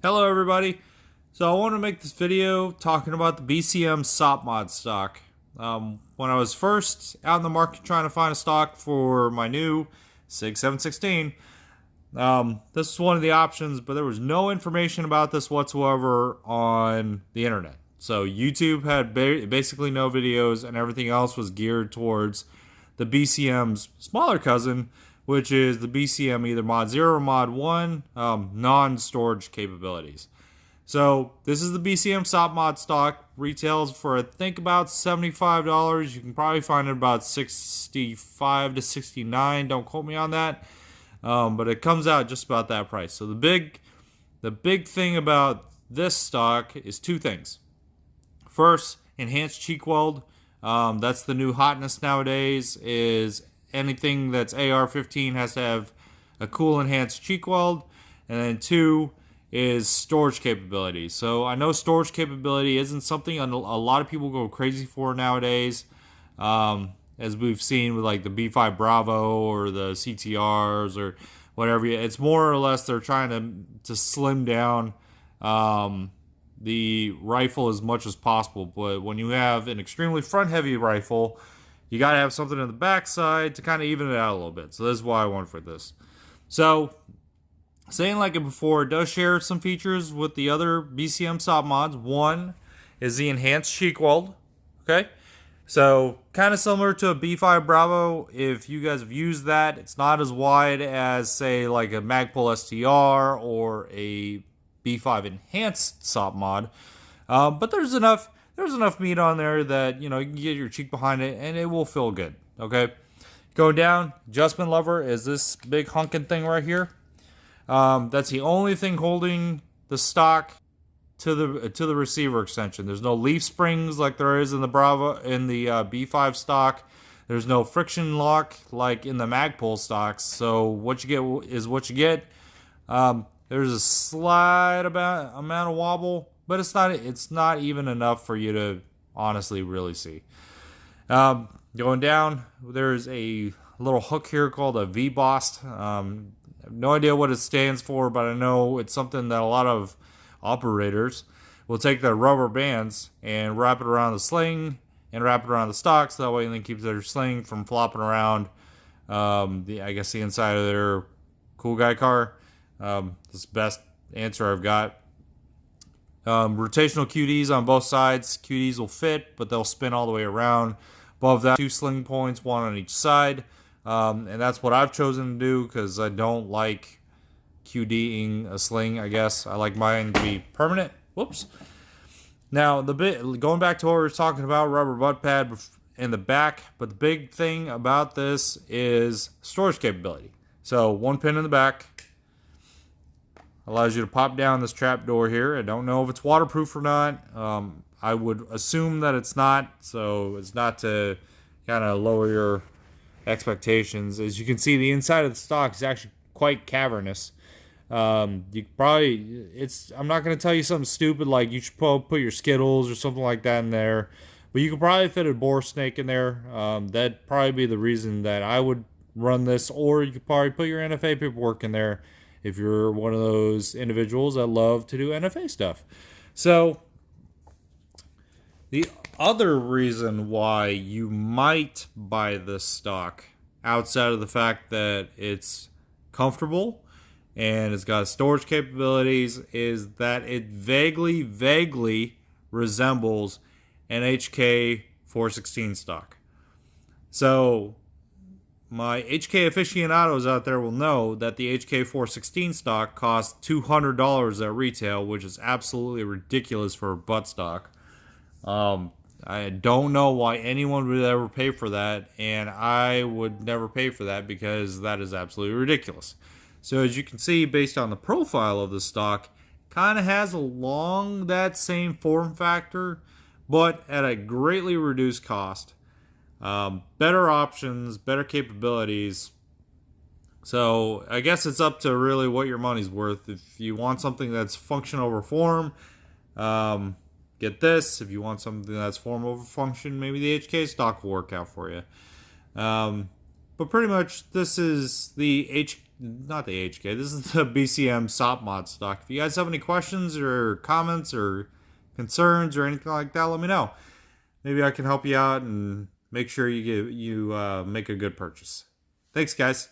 Hello everybody. So I want to make this video talking about the BCM SOPMOD stock. When I was first out in the market trying to find a stock for my new 6716, this was one of the options, but there was no information about this whatsoever on the internet. So YouTube had basically no videos, and everything else was geared towards the BCM's smaller cousin, which is the BCM either Mod 0 or Mod 1 non-storage capabilities. So this is the BCM SOPMOD stock. Retails for I think about $75. You can probably find it about $65 to $69. Don't quote me on that. But it comes out just about that price. So the big thing about this stock is two things. First, enhanced cheek weld. That's the new hotness nowadays. Is anything that's AR-15 has to have a cool enhanced cheek weld. And then two is storage capability. So I know storage capability isn't something a lot of people go crazy for nowadays. As we've seen with like the B5 Bravo or the CTRs or whatever. It's more or less they're trying to slim down the rifle as much as possible. But when you have an extremely front-heavy rifle, you got to have something in the backside to kind of even it out a little bit. So this is why I went for this. So, saying like it before, it does share some features with the other BCM SOPMODs. One is the enhanced cheek weld. Okay? So, kind of similar to a B5 Bravo. If you guys have used that, it's not as wide as, say, like a Magpul STR or a B5 enhanced SOPMOD. But there's enough meat on there that, you can get your cheek behind it and it will feel good. Okay, going down, adjustment lever is this big honking thing right here. That's the only thing holding the stock to the receiver extension. There's no leaf springs like there is in the B5 stock. There's no friction lock like in the Magpul stocks. So what you get is what you get. There's a slight amount of wobble, but it's not even enough for you to honestly really see. Going down, there's a little hook here called a V-Bost. I have no idea what it stands for, but I know it's something that a lot of operators will take their rubber bands and wrap it around the sling and wrap it around the stock, so that way it keeps their sling from flopping around I guess the inside of their cool guy car. This is the best answer I've got. Rotational QDs on both sides. QDs will fit, but they'll spin all the way around. Above that, 2 sling points, 1 on each side. And that's what I've chosen to do because I don't like QDing a sling, I guess. I like mine to be permanent. Whoops. Now, going back to what we were talking about, rubber butt pad in the back. But the big thing about this is storage capability. So, 1 pin in the back. Allows you to pop down this trap door here. I don't know if it's waterproof or not. I would assume that it's not, so it's not to kind of lower your expectations. As you can see, the inside of the stock is actually quite cavernous. I'm not going to tell you something stupid like you should put your Skittles or something like that in there, but you could probably fit a boar snake in there. That'd probably be the reason that I would run this, or you could probably put your NFA paperwork in there if you're one of those individuals that love to do NFA stuff. So, the other reason why you might buy this stock, outside of the fact that it's comfortable and it's got storage capabilities, is that it vaguely resembles an HK 416 stock. So, my HK aficionados out there will know that the HK 416 stock costs $200 at retail, which is absolutely ridiculous for a butt stock. I don't know why anyone would ever pay for that, and I would never pay for that because that is absolutely ridiculous. So as you can see, based on the profile of the stock, kind of has along that same form factor, but at a greatly reduced cost. Better options, better capabilities. So I guess it's up to really what your money's worth. If you want something that's function over form, get this. If you want something that's form over function, maybe the HK stock will work out for you. But But pretty much this is the not the HK, this is the BCM SOPMOD stock. If you guys have any questions or comments or concerns or anything like that, let me know. Maybe I can help you out and make sure you make a good purchase. Thanks, guys.